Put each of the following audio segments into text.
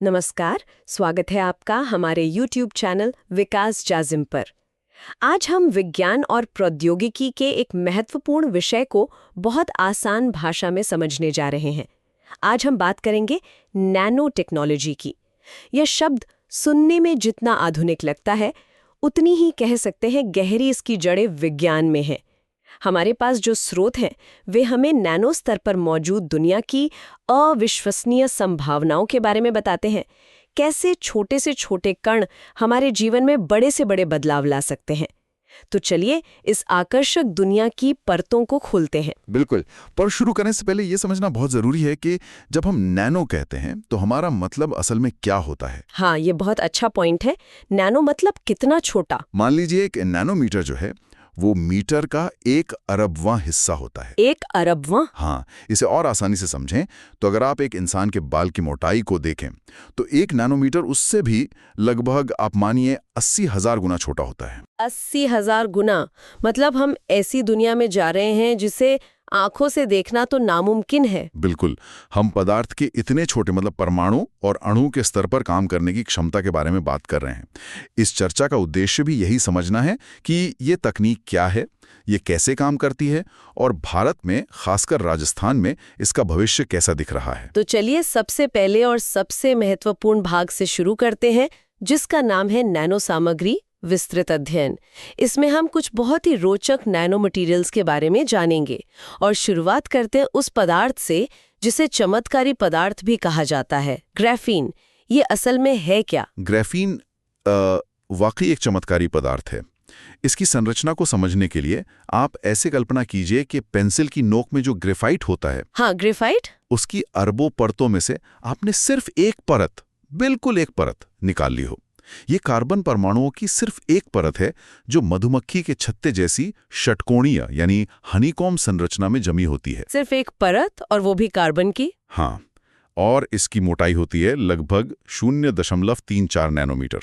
नमस्कार, स्वागत है आपका हमारे YouTube चैनल विकास जाजिम पर। आज हम विज्ञान और प्रौद्योगिकी के एक महत्वपूर्ण विषय को बहुत आसान भाषा में समझने जा रहे हैं। आज हम बात करेंगे नैनो टेक्नोलॉजी की। यह शब्द सुनने में जितना आधुनिक लगता है, उतनी ही कह सकते हैं गहरी इसकी जड़ें विज्ञान में हैं। हमारे पास जो स्रोत हैं, वे हमें नैनो स्तर पर मौजूद दुनिया की अविश्वसनीय संभावनाओं के बारे में बताते हैं। कैसे छोटे से छोटे कण हमारे जीवन में बड़े से बड़े बदलाव ला सकते हैं। तो चलिए इस आकर्षक दुनिया की परतों को खोलते हैं। बिल्कुल, पर शुरू करने से पहले ये समझना बहुत जरूरी है कि जब हम नैनो कहते हैं तो हमारा मतलब असल में क्या होता है। हाँ, ये बहुत अच्छा पॉइंट है। नैनो मतलब कितना छोटा। मान लीजिए एक नैनोमीटर जो है वो मीटर का 1 अरबवां हिस्सा होता है। 1 अरबवां? हाँ, इसे और आसानी से समझें तो अगर आप एक इंसान के बाल की मोटाई को देखें तो 1 नैनोमीटर उससे भी लगभग आप मानिए 80,000 गुना छोटा होता है। 80,000 गुना? मतलब हम ऐसी दुनिया में जा रहे हैं जिसे आंखों से देखना तो नामुमकिन है। बिल्कुल, हम पदार्थ के इतने छोटे मतलब परमाणु और अणु के स्तर पर काम करने की क्षमता के बारे में बात कर रहे हैं। इस चर्चा का उद्देश्य भी यही समझना है कि ये तकनीक क्या है, ये कैसे काम करती है और भारत में खासकर राजस्थान में इसका भविष्य कैसा दिख रहा है। तो चलिए सबसे पहले और सबसे महत्वपूर्ण भाग से शुरू करते हैं, जिसका नाम है नैनो सामग्री विस्तृत अध्ययन। इसमें हम कुछ बहुत ही रोचक नैनो मटेरियल्स के बारे में जानेंगे और शुरुआत करते हैं उस पदार्थ से जिसे चमत्कारी पदार्थ भी कहा जाता है, ग्राफीन। ये असल में है क्या? ग्राफीन वाकई एक चमत्कारी पदार्थ है। इसकी संरचना को समझने के लिए आप ऐसे कल्पना कीजिए कि पेंसिल की नोक में जो ग्रेफाइट होता है, हाँ, ग्रेफाइट, उसकी अरबों परतों में से आपने सिर्फ एक परत, बिल्कुल एक परत निकाल ली हो। ये कार्बन परमाणुओं की सिर्फ एक परत है जो मधुमक्खी के छत्ते जैसी षटकोणीय यानी हनीकॉम्ब संरचना में जमी होती है। सिर्फ एक परत, और वो भी कार्बन की? हाँ, और इसकी मोटाई होती है लगभग 0.34 नैनोमीटर।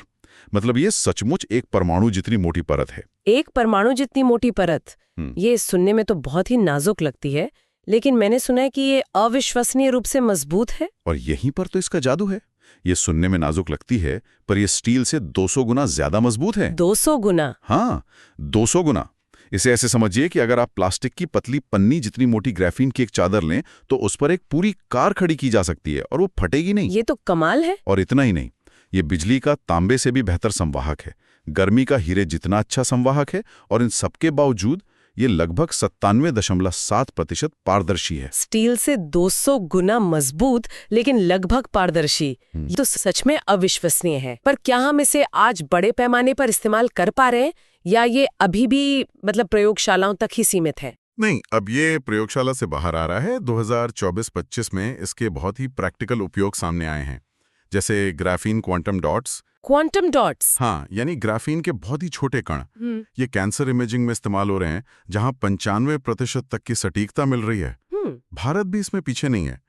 मतलब ये सचमुच एक परमाणु जितनी मोटी परत है। एक परमाणु जितनी मोटी परत? ये सुनने में तो बहुत ही नाजुक लगती है, लेकिन मैंने सुना है कि ये अविश्वसनीय रूप से मजबूत है। और यहीं पर तो इसका जादू है। ये सुनने में नाजुक लगती है, पर ये स्टील से 200 गुना ज्यादा मजबूत है। 200 गुना? हाँ, 200 गुना। इसे ऐसे समझिए कि अगर आप प्लास्टिक की पतली पन्नी जितनी मोटी ग्राफीन की एक चादर लें तो उस पर एक पूरी कार खड़ी की जा सकती है और वो फटेगी नहीं। ये तो कमाल है। और इतना ही नहीं, ये बिजली का तांबे से भी बेहतर संवाहक है, गर्मी का हीरे जितना अच्छा संवाहक है, और इन सबके बावजूद ये लगभग 97.7% पारदर्शी है। स्टील से 200 गुना मजबूत लेकिन लगभग पारदर्शी। ये तो सच में अविश्वसनीय है। पर क्या हम इसे आज बड़े पैमाने पर इस्तेमाल कर पा रहे हैं, या ये अभी भी मतलब प्रयोगशालाओं तक ही सीमित है? नहीं, अब ये प्रयोगशाला से बाहर आ रहा है। 2024-25 में इसके बहुत ही प्रैक्टिकल उपयोग सामने आए हैं, जैसे graphene quantum dots. Quantum dots? हाँ, यानी ग्राफीन के बहुत ही छोटे कण। ये कैंसर इमेजिंग में इस्तेमाल हो रहे हैं, जहां 95% तक की सटीकता मिल रही है। भारत भी इसमें पीछे नहीं है।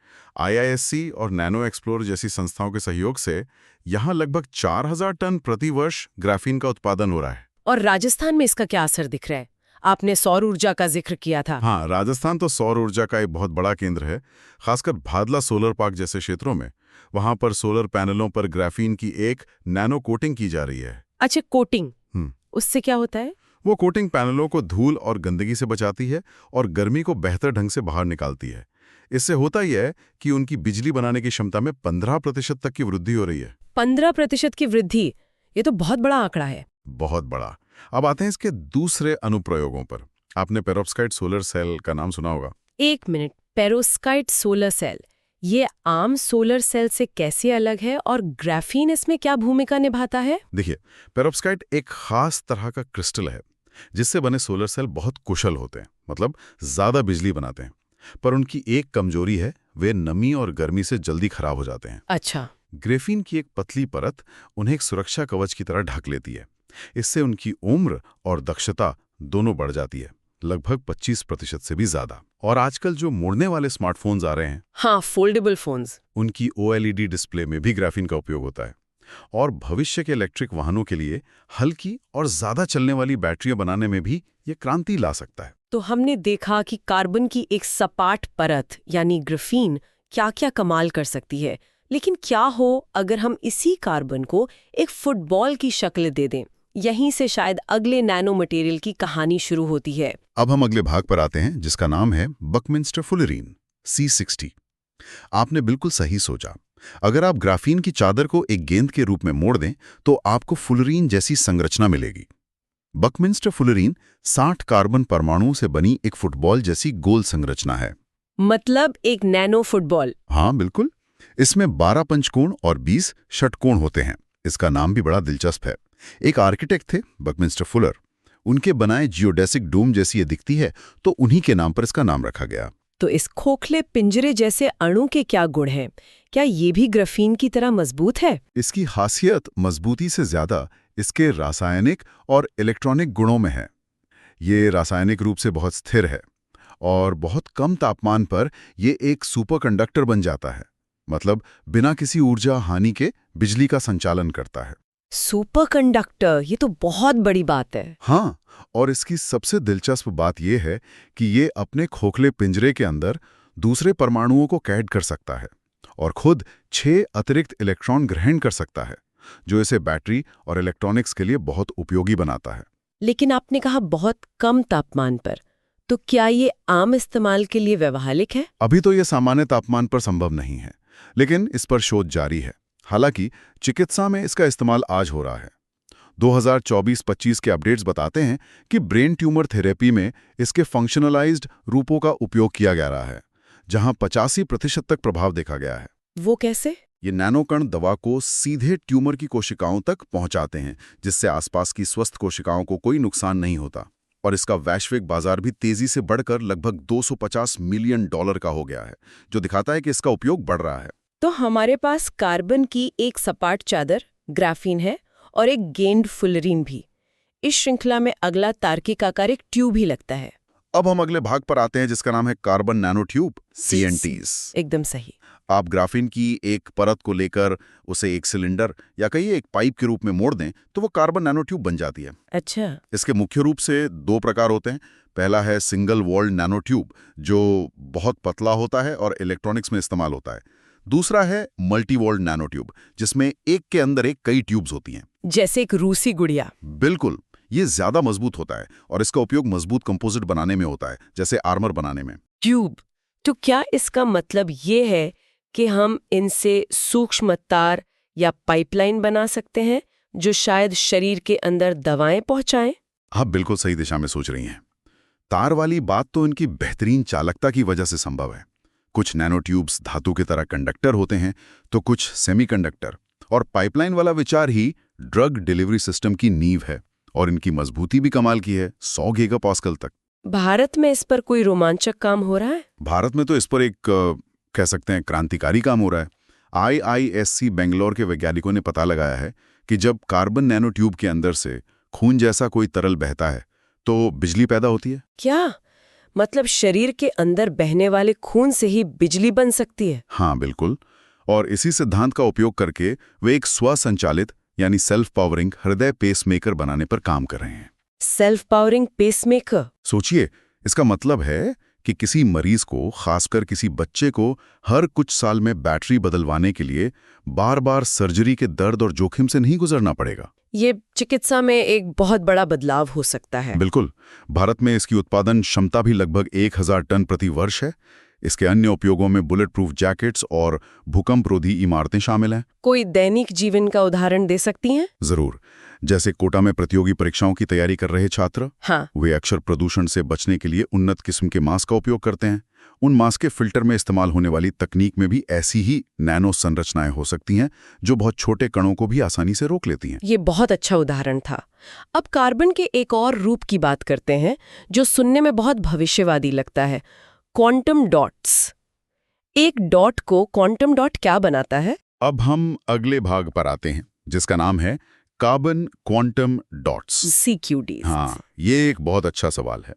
IISc और नैनो एक्सप्लोर जैसी संस्थाओं के सहयोग से यहाँ लगभग 4000 टन प्रति वर्ष ग्राफीन का उत्पादन हो रहा है। और राजस्थान में इसका क्या असर दिख रहा है? आपने सौर ऊर्जा का जिक्र किया था। हाँ, राजस्थान तो सौर ऊर्जा का एक बहुत बड़ा केंद्र है, खासकर भादला सोलर पार्क जैसे क्षेत्रों में। वहां पर सोलर पैनलों पर ग्राफीन की एक नैनो कोटिंग की जा रही है। अच्छा, कोटिंग, उससे क्या होता है? वो कोटिंग पैनलों को धूल और गंदगी से बचाती है और गर्मी को बेहतर ढंग से बाहर निकालती है। इससे होता यह है कि उनकी बिजली बनाने की क्षमता में 15% तक की वृद्धि हो रही है। 15% की वृद्धि? ये तो बहुत बड़ा आंकड़ा है। बहुत बड़ा। अब आते हैं इसके दूसरे अनुप्रयोगों पर। आपने पेरोव्स्काइट सोलर सेल का नाम सुना होगा। 1 मिनट, पेरोव्स्काइट सोलर सेल, ये आम सोलर सेल से कैसे अलग है और ग्राफीन इसमें क्या भूमिका निभाता है? देखिए, पेरोव्स्काइट एक खास तरह का क्रिस्टल है जिससे बने सोलर सेल बहुत कुशल होते हैं, मतलब ज्यादा बिजली बनाते हैं। पर उनकी एक कमजोरी है, वे नमी और गर्मी से जल्दी खराब हो जाते हैं। अच्छा। ग्राफीन की एक पतली परत उन्हें एक सुरक्षा कवच की तरह ढक लेती है। इससे उनकी उम्र और दक्षता दोनों बढ़ जाती है, लगभग 25% से भी ज्यादा। और आजकल जो मुड़ने वाले स्मार्टफोन्स आ रहे हैं, हाँ, फोल्डेबल फोन्स, उनकी OLED डिस्प्ले में भी ग्राफीन का उपयोग होता है। और भविष्य के इलेक्ट्रिक वाहनों के लिए हल्की और ज्यादा चलने वाली बैटरियां बनाने में भी ये क्रांति ला सकता है। तो हमने देखा कि कार्बन की एक सपाट परत यानी ग्राफीन क्या क्या कमाल कर सकती है, लेकिन क्या हो अगर हम इसी कार्बन को एक फुटबॉल की शक्ल दे दें? यहीं से शायद अगले नैनो मटेरियल की कहानी शुरू होती है। अब हम अगले भाग पर आते हैं, जिसका नाम है बकमिंस्टर फुलरीन C60। आपने बिल्कुल सही सोचा। अगर आप ग्राफीन की चादर को एक गेंद के रूप में मोड़ दें तो आपको फुलरीन जैसी संरचना मिलेगी। बकमिंस्टर फुलरीन 60 कार्बन परमाणुओं से बनी एक फुटबॉल जैसी गोल संरचना है। मतलब एक नैनो फुटबॉल। हाँ बिल्कुल। इसमें 12 पंचकोण और 20 षटकोण होते हैं। इसका नाम भी बड़ा दिलचस्प है। एक आर्किटेक्ट थे बकमिंस्टर फुलर। उनके बनाए जियोडेसिक डोम जैसी ये दिखती है, तो उन्हीं के नाम पर इसका नाम रखा गया। तो इस खोखले पिंजरे जैसे अणु के क्या गुण हैं? क्या ये भी ग्राफीन की तरह मजबूत है? इसकी खासियत मजबूती से ज्यादा इसके रासायनिक और इलेक्ट्रॉनिक गुणों में है। ये रासायनिक रूप से बहुत स्थिर है और बहुत कम तापमान पर ये एक सुपरकंडक्टर बन जाता है। मतलब बिना किसी ऊर्जा हानि के बिजली का संचालन करता है। सुपरकंडक्टर, ये तो बहुत बड़ी बात है। हाँ, और इसकी सबसे दिलचस्प बात यह है कि ये अपने खोखले पिंजरे के अंदर दूसरे परमाणुओं को कैद कर सकता है और खुद 6 अतिरिक्त इलेक्ट्रॉन ग्रहण कर सकता है, जो इसे बैटरी और इलेक्ट्रॉनिक्स के लिए बहुत उपयोगी बनाता है। लेकिन आपने कहा बहुत कम तापमान पर, तो क्या ये आम इस्तेमाल के लिए व्यवहारिक है? अभी तो ये सामान्य तापमान पर संभव नहीं है, लेकिन इस पर शोध जारी है। हालांकि चिकित्सा में इसका इस्तेमाल आज हो रहा है। 2024-25 के अपडेट्स बताते हैं कि ब्रेन ट्यूमर थेरेपी में इसके फंक्शनलाइज्ड रूपों का उपयोग किया जा रहा है, जहां 85% तक प्रभाव देखा गया है। वो कैसे? ये नैनोकण दवा को सीधे ट्यूमर की कोशिकाओं तक पहुंचाते हैं, जिससे आसपास की स्वस्थ कोशिकाओं को कोई नुकसान नहीं होता। और इसका वैश्विक बाजार भी तेजी से बढ़कर लगभग $250 मिलियन का हो गया है, जो दिखाता है कि इसका उपयोग बढ़ रहा है। तो हमारे पास कार्बन की एक सपाट चादर ग्राफीन है और एक गेंद फुलरीन भी। इस श्रृंखला में अगला तार्किक आकार एक ट्यूब ही लगता है। अब हम अगले भाग पर आते हैं, जिसका नाम है कार्बन नैनो ट्यूब CNTs। एकदम सही। आप ग्राफीन की एक परत को लेकर उसे एक सिलेंडर या कहिए एक पाइप के रूप में मोड़ दें तो वो कार्बन नैनो ट्यूब बन जाती है। अच्छा। इसके मुख्य रूप से 2 प्रकार होते हैं। पहला है सिंगल वॉल्ड नैनो ट्यूब, जो बहुत पतला होता है और इलेक्ट्रॉनिक्स में इस्तेमाल होता है। दूसरा है मल्टी वॉल्ड नैनो ट्यूब, जिसमें एक के अंदर एक कई ट्यूब्स होती हैं, जैसे एक रूसी गुड़िया। बिल्कुल। ये ज्यादा मजबूत होता है और इसका उपयोग मजबूत कंपोजिट बनाने में होता है, जैसे आर्मर बनाने में। ट्यूब, तो क्या इसका मतलब ये है कि हम इनसे सूक्ष्म तार या पाइपलाइन बना सकते हैं जो शायद शरीर के अंदर दवाएं पहुंचाएं? आप बिल्कुल सही दिशा में सोच रही हैं। तार वाली बात तो इनकी बेहतरीन चालकता की वजह से संभव है। कुछ नैनो ट्यूब्स धातु की तरह कंडक्टर होते हैं, तो कुछ सेमीकंडक्टर। और पाइपलाइन वाला विचार ही ड्रग डिलीवरी सिस्टम की नींव है और इनकी मजबूती भी कमाल की है, 100 गीगापास्कल तक। भारत में इस पर कोई रोमांचक काम हो रहा है? भारत में तो इस पर एक कह सकते हैं क्रांतिकारी काम हो रहा है। IISc बेंगलोर के वैज्ञानिकों ने पता लगाया है कि जब कार्बन नैनो ट्यूब के अंदर से खून जैसा कोई तरल बहता है तो बिजली पैदा होती है। क्या मतलब शरीर के अंदर बहने वाले खून से ही बिजली बन सकती है? हाँ बिल्कुल। और इसी सिद्धांत का उपयोग करके वे एक स्वसंचालित यानी सेल्फ पावरिंग हृदय पेसमेकर बनाने पर काम कर रहे हैं। Self powering pacemaker? सोचिए, इसका मतलब है कि किसी मरीज को, खासकर किसी बच्चे को, हर कुछ साल में बैटरी बदलवाने के लिए बार बार सर्जरी के दर्द और जोखिम से नहीं गुजरना पड़ेगा। ये चिकित्सा में एक बहुत बड़ा बदलाव हो सकता है। बिल्कुल। भारत में इसकी उत्पादन क्षमता भी लगभग 1000 टन प्रति वर्ष है। इसके अन्य उपयोगों में बुलेट प्रूफ जैकेट्स और भूकंपरोधी इमारतें शामिल हैं। कोई दैनिक जीवन का उदाहरण दे सकती हैं? जरूर। जैसे कोटा में प्रतियोगी परीक्षाओं की तैयारी कर रहे छात्र, हाँ। वे अक्सर प्रदूषण से बचने के लिए उन्नत किस्म के मास्क का उपयोग करते हैं। उन मास्क के फिल्टर में इस्तेमाल होने वाली तकनीक में भी ऐसी ही नैनो संरचनाएं हो सकती हैं, जो बहुत छोटे कणों को भी आसानी से रोक लेती हैं। ये बहुत अच्छा उदाहरण था। अब कार्बन के एक और रूप की बात करते हैं, जो सुनने में बहुत भविष्यवादी लगता है, क्वांटम डॉट्स। एक डॉट को क्वांटम डॉट क्या बनाता है? अब हम अगले भाग पर आते हैं, जिसका नाम है कार्बन क्वांटम डॉट्स, CQDs। हाँ, ये एक बहुत अच्छा सवाल है।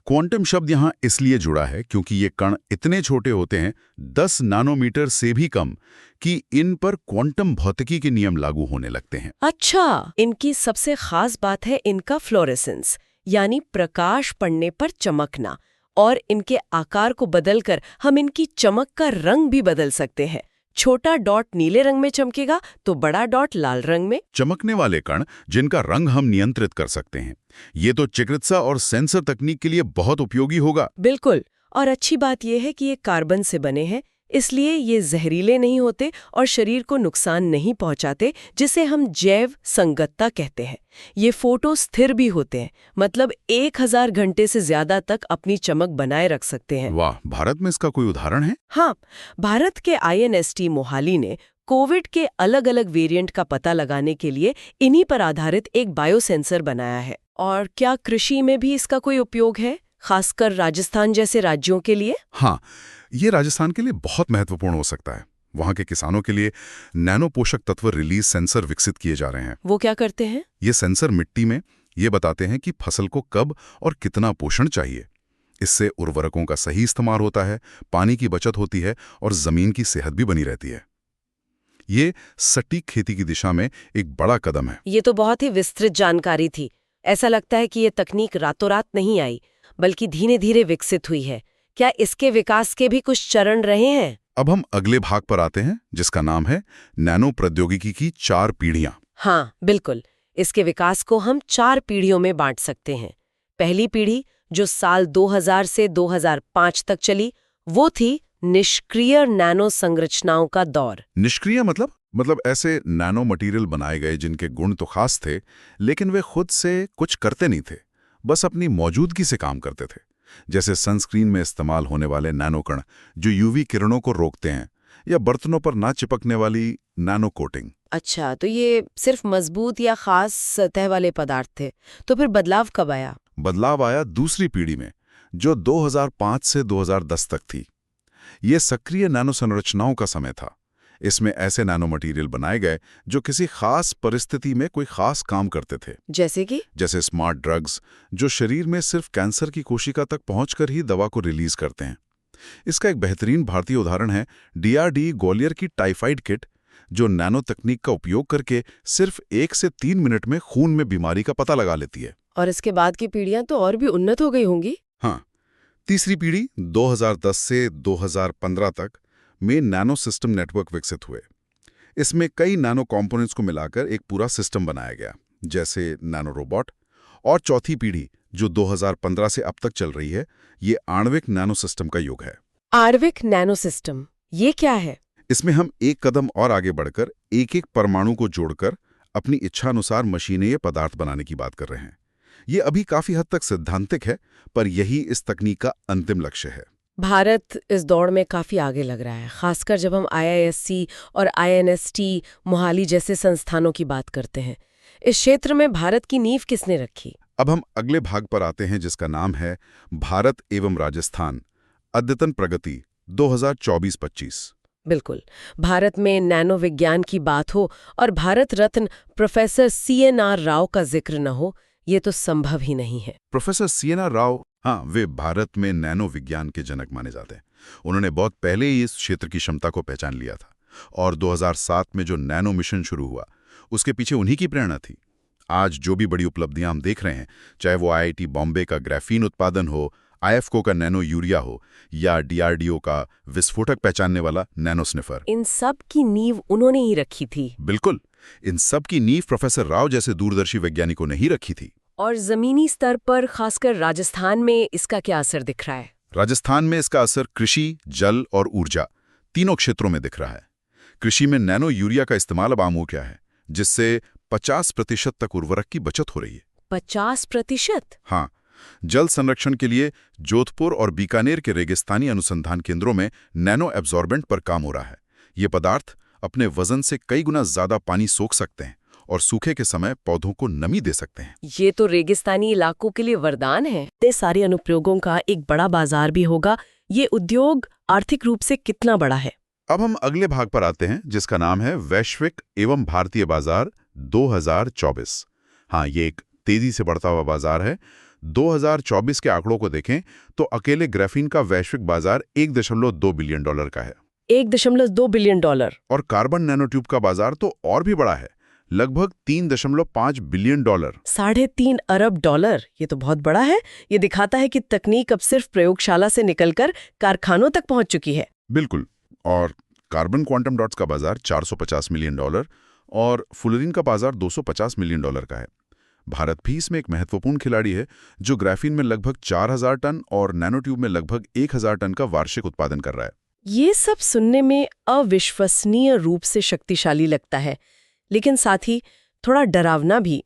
क्वांटम शब्द यहाँ इसलिए जुड़ा है क्योंकि ये कण इतने छोटे होते हैं, 10 नैनोमीटर से भी कम, कि इन पर क्वांटम भौतिकी के नियम लागू होने लगते हैं। अच्छा, इनकी सबसे खास बात है इनका फ्लोरेसेंस, यानी प्रकाश पड़ने पर चमकना, और इनके आकार को बदलकर हम इनकी चमक का रंग भी बदल सकते हैं। छोटा डॉट नीले रंग में चमकेगा तो बड़ा डॉट लाल रंग में। चमकने वाले कण जिनका रंग हम नियंत्रित कर सकते हैं। ये तो चिकित्सा और सेंसर तकनीक के लिए बहुत उपयोगी होगा। बिल्कुल। और अच्छी बात यह है कि ये कार्बन से बने हैं, इसलिए ये जहरीले नहीं होते और शरीर को नुकसान नहीं पहुंचाते, जिसे हम जैव संगतता कहते हैं। ये फोटो स्थिर भी होते हैं, मतलब 1000 घंटे से ज्यादा तक अपनी चमक बनाए रख सकते हैं। वाह, भारत में इसका कोई उदाहरण है? हाँ, भारत के INST मोहाली ने कोविड के अलग अलग वेरिएंट का पता लगाने के लिए इन्हीं पर आधारित एक बायोसेंसर बनाया है। और क्या कृषि में भी इसका कोई उपयोग है, खासकर राजस्थान जैसे राज्यों के लिए? हाँ, ये राजस्थान के लिए बहुत महत्वपूर्ण हो सकता है। वहाँ के किसानों के लिए नैनो पोषक तत्व रिलीज सेंसर विकसित किए जा रहे हैं। वो क्या करते हैं? ये सेंसर मिट्टी में ये बताते हैं कि फसल को कब और कितना पोषण चाहिए। इससे उर्वरकों का सही इस्तेमाल होता है, पानी की बचत होती है और जमीन की सेहत भी बनी रहती है। ये सटीक खेती की दिशा में एक बड़ा कदम है। ये तो बहुत ही विस्तृत जानकारी थी। ऐसा लगता है कि ये तकनीक रातों रात नहीं आई, बल्कि धीरे धीरे विकसित हुई है। क्या इसके विकास के भी कुछ चरण रहे हैं? अब हम अगले भाग पर आते हैं, जिसका नाम है नैनो प्रौद्योगिकी की 4 पीढ़ियां। हाँ, बिल्कुल। इसके विकास को हम 4 पीढ़ियों में बांट सकते हैं। पहली पीढ़ी, जो साल 2000 से 2005 तक चली, वो थी निष्क्रिय नैनो संरचनाओं का दौर। निष्क्रिय मतलब ऐसे नैनो मटेरियल बनाए गए जिनके गुण तो खास थे, लेकिन वे खुद से कुछ करते नहीं थे, बस अपनी मौजूदगी से काम करते थे। जैसे सनस्क्रीन में इस्तेमाल होने वाले नैनो कण जो यूवी किरणों को रोकते हैं, या बर्तनों पर ना चिपकने वाली नैनो कोटिंग। अच्छा, तो ये सिर्फ मजबूत या खास सतह वाले पदार्थ थे। तो फिर बदलाव कब आया? बदलाव आया दूसरी पीढ़ी में, जो 2005 से 2010 तक थी। ये सक्रिय नैनो संरचनाओं का समय था। इसमें ऐसे नैनो मटेरियल बनाए गए जो किसी खास परिस्थिति में कोई खास काम करते थे। जैसे स्मार्ट ड्रग्स, जो शरीर में सिर्फ कैंसर की कोशिका तक पहुंचकर ही दवा को रिलीज करते हैं। इसका एक बेहतरीन भारतीय उदाहरण है DRD ग्वालियर की टाइफाइड किट, जो नैनो तकनीक का उपयोग करके सिर्फ 1 से 3 मिनट में खून में बीमारी का पता लगा लेती है। और इसके बाद की पीढ़ियां तो और भी उन्नत हो गई होंगी। हाँ, तीसरी पीढ़ी 2010 से 2015 तक में नैनो सिस्टम नेटवर्क विकसित हुए। इसमें कई नैनो कंपोनेंट्स को मिलाकर एक पूरा सिस्टम बनाया गया, जैसे नैनो रोबोट। और चौथी पीढ़ी, जो 2015 से अब तक चल रही है, ये आणविक नैनो सिस्टम का युग है। आणविक नैनो सिस्टम, ये क्या है? इसमें हम एक कदम और आगे बढ़कर एक-एक परमाणु को जोड़कर अपनी इच्छानुसार मशीनीय पदार्थ बनाने की बात कर रहे हैं। ये अभी काफी हद तक सैद्धांतिक है, पर यही इस तकनीक का अंतिम लक्ष्य है। भारत इस दौड़ में काफी आगे लग रहा है, खासकर जब हम IISc और INST मोहाली जैसे संस्थानों की बात करते हैं। इस क्षेत्र में भारत की नींव किसने रखी? अब हम अगले भाग पर आते हैं, जिसका नाम है भारत एवं राजस्थान अद्यतन प्रगति 2024-25। बिल्कुल। भारत में नैनो विज्ञान की बात हो और भारत रत्न प्रोफेसर CNR राव का जिक्र न हो, ये तो संभव ही नहीं है। प्रोफेसर CNR राव, हाँ, वे भारत में नैनो विज्ञान के जनक माने जाते हैं। उन्होंने बहुत पहले ही इस क्षेत्र की क्षमता को पहचान लिया था, और 2007 में जो नैनो मिशन शुरू हुआ, उसके पीछे उन्हीं की प्रेरणा थी। आज जो भी बड़ी उपलब्धियां हम देख रहे हैं, चाहे वो IIT बॉम्बे का ग्राफीन उत्पादन हो, IFCO का नैनो यूरिया हो, या DRDO का विस्फोटक पहचानने वाला नैनो स्निफर, इन सब की नींव उन्होंने ही रखी थी। बिल्कुल, इन सब की नींव प्रोफेसर राव जैसे दूरदर्शी वैज्ञानिकों ने ही रखी थी। और जमीनी स्तर पर, खासकर राजस्थान में, इसका क्या असर दिख रहा है? राजस्थान में इसका असर कृषि, जल और ऊर्जा तीनों क्षेत्रों में दिख रहा है। कृषि में नैनो यूरिया का इस्तेमाल अब आम हो गया है, जिससे 50% तक उर्वरक की बचत हो रही है। 50%? हाँ, जल संरक्षण के लिए जोधपुर और बीकानेर के रेगिस्तानी अनुसंधान केंद्रों में नैनो एब्जॉर्बेंट पर काम हो रहा है। ये पदार्थ अपने वजन से कई गुना ज्यादा पानी सोख सकते हैं और सूखे के समय पौधों को नमी दे सकते हैं। ये तो रेगिस्तानी इलाकों के लिए वरदान है। इतने सारे अनुप्रयोगों का एक बड़ा बाजार भी होगा। ये उद्योग आर्थिक रूप से कितना बड़ा है? अब हम अगले भाग पर आते हैं, जिसका नाम है वैश्विक एवं भारतीय बाजार 2024। हाँ, ये एक तेजी से बढ़ता हुआ बाजार है। 2024 के आंकड़ों को देखें तो अकेले ग्राफीन का वैश्विक बाजार $1.2 बिलियन का है। $1.2 बिलियन। और कार्बन नैनोट्यूब का बाजार तो और भी बड़ा है, लगभग $3.5 बिलियन। $3.5 अरब। ये तो बहुत बड़ा है। ये दिखाता है कि तकनीक अब सिर्फ प्रयोगशाला से निकलकर कारखानों तक पहुंच चुकी है। बिल्कुल। और कार्बन क्वांटम डॉट्स का बाजार $450 मिलियन और फुलरिन का बाजार $250 मिलियन का है। भारत भी इसमें एक महत्वपूर्ण खिलाड़ी है, जो ग्राफीन में लगभग 4000 टन और नैनोट्यूब में लगभग 1000 टन का वार्षिक उत्पादन कर रहा है। ये सब सुनने में अविश्वसनीय रूप से शक्तिशाली लगता है, लेकिन साथ ही थोड़ा डरावना भी।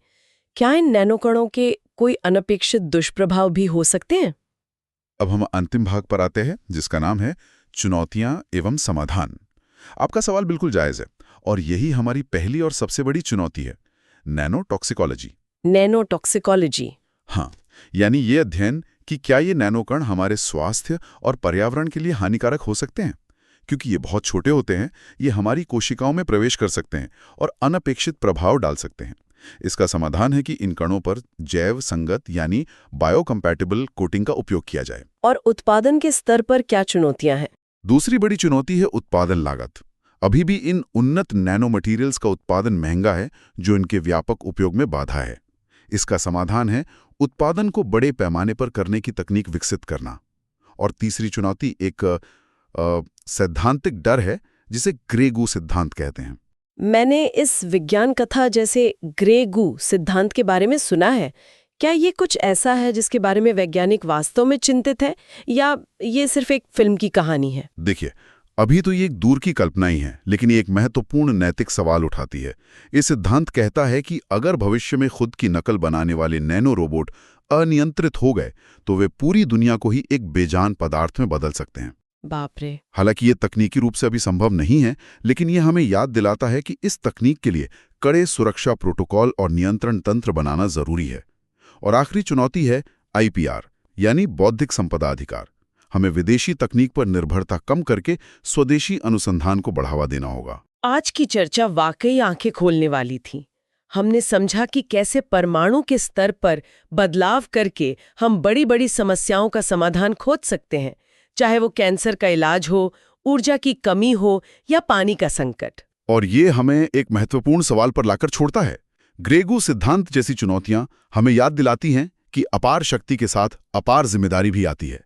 क्या इन नैनोकणों के कोई अनपेक्षित दुष्प्रभाव भी हो सकते हैं? अब हम अंतिम भाग पर आते हैं, जिसका नाम है चुनौतियां एवं समाधान। आपका सवाल बिल्कुल जायज है, और यही हमारी पहली और सबसे बड़ी चुनौती है, नैनोटॉक्सिकोलॉजी। नैनोटॉक्सिकोलॉजी। हाँ, यानी ये अध्ययन कि क्या ये नैनोकण हमारे स्वास्थ्य और पर्यावरण के लिए हानिकारक हो सकते हैं। क्योंकि ये बहुत छोटे होते हैं, ये हमारी कोशिकाओं में प्रवेश कर सकते हैं और अनपेक्षित प्रभाव डाल सकते हैं। इसका समाधान है कि इन कणों पर जैव संगत यानी बायोकम्पैटिबल कोटिंग का उपयोग किया जाए। और उत्पादन के स्तर पर क्या चुनौतियां हैं? दूसरी बड़ी चुनौती है उत्पादन लागत। अभी भी इन उन्नत नैनो मटीरियल्स का उत्पादन महंगा है, जो इनके व्यापक उपयोग में बाधा है। इसका समाधान है उत्पादन को बड़े पैमाने पर करने की तकनीक विकसित करना। और तीसरी चुनौती एक सैद्धांतिक डर है, जिसे ग्रे गू सिद्धांत कहते हैं। मैंने इस विज्ञान कथा जैसे ग्रे गू सिद्धांत के बारे में सुना है। क्या ये कुछ ऐसा है जिसके बारे में वैज्ञानिक वास्तव में चिंतित है, या ये सिर्फ एक फिल्म की कहानी है? देखिए, अभी तो ये एक दूर की कल्पना ही है, लेकिन ये एक महत्वपूर्ण नैतिक सवाल उठाती है। ये सिद्धांत कहता है कि अगर भविष्य में खुद की नकल बनाने वाले नैनो रोबोट अनियंत्रित हो गए, तो वे पूरी दुनिया को ही एक बेजान पदार्थ में बदल सकते हैं। बाप रे। हालांकि ये तकनीकी रूप से अभी संभव नहीं है, लेकिन ये हमें याद दिलाता है कि इस तकनीक के लिए कड़े सुरक्षा प्रोटोकॉल और नियंत्रण तंत्र बनाना जरूरी है। और आखिरी चुनौती है IPR, यानी बौद्धिक संपदा अधिकार। हमें विदेशी तकनीक पर निर्भरता कम करके स्वदेशी अनुसंधान को बढ़ावा देना होगा। आज की चर्चा वाकई आंखें खोलने वाली थी। हमने समझा कि कैसे परमाणु के स्तर पर बदलाव करके हम बड़ी बड़ी समस्याओं का समाधान खोज सकते हैं, चाहे वो कैंसर का इलाज हो, ऊर्जा की कमी हो या पानी का संकट। और ये हमें एक महत्वपूर्ण सवाल पर लाकर छोड़ता है। ग्रे गू सिद्धांत जैसी चुनौतियां हमें याद दिलाती हैं कि अपार शक्ति के साथ अपार जिम्मेदारी भी आती है।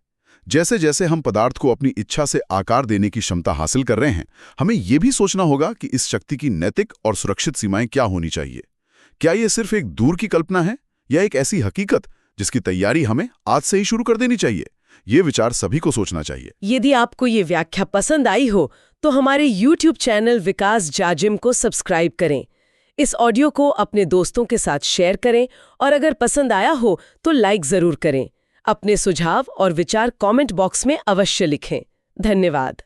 जैसे जैसे हम पदार्थ को अपनी इच्छा से आकार देने की क्षमता हासिल कर रहे हैं, हमें यह भी सोचना होगा कि इस शक्ति की नैतिक और सुरक्षित सीमाएं क्या होनी चाहिए। क्या ये सिर्फ एक दूर की कल्पना है, या एक ऐसी हकीकत जिसकी तैयारी हमें आज से ही शुरू कर देनी चाहिए? ये विचार सभी को सोचना चाहिए। यदि आपको ये व्याख्या पसंद आई हो, तो हमारे YouTube चैनल विकास जाजिम को सब्सक्राइब करें। इस ऑडियो को अपने दोस्तों के साथ शेयर करें, और अगर पसंद आया हो तो लाइक जरूर करें। अपने सुझाव और विचार कमेंट बॉक्स में अवश्य लिखें। धन्यवाद।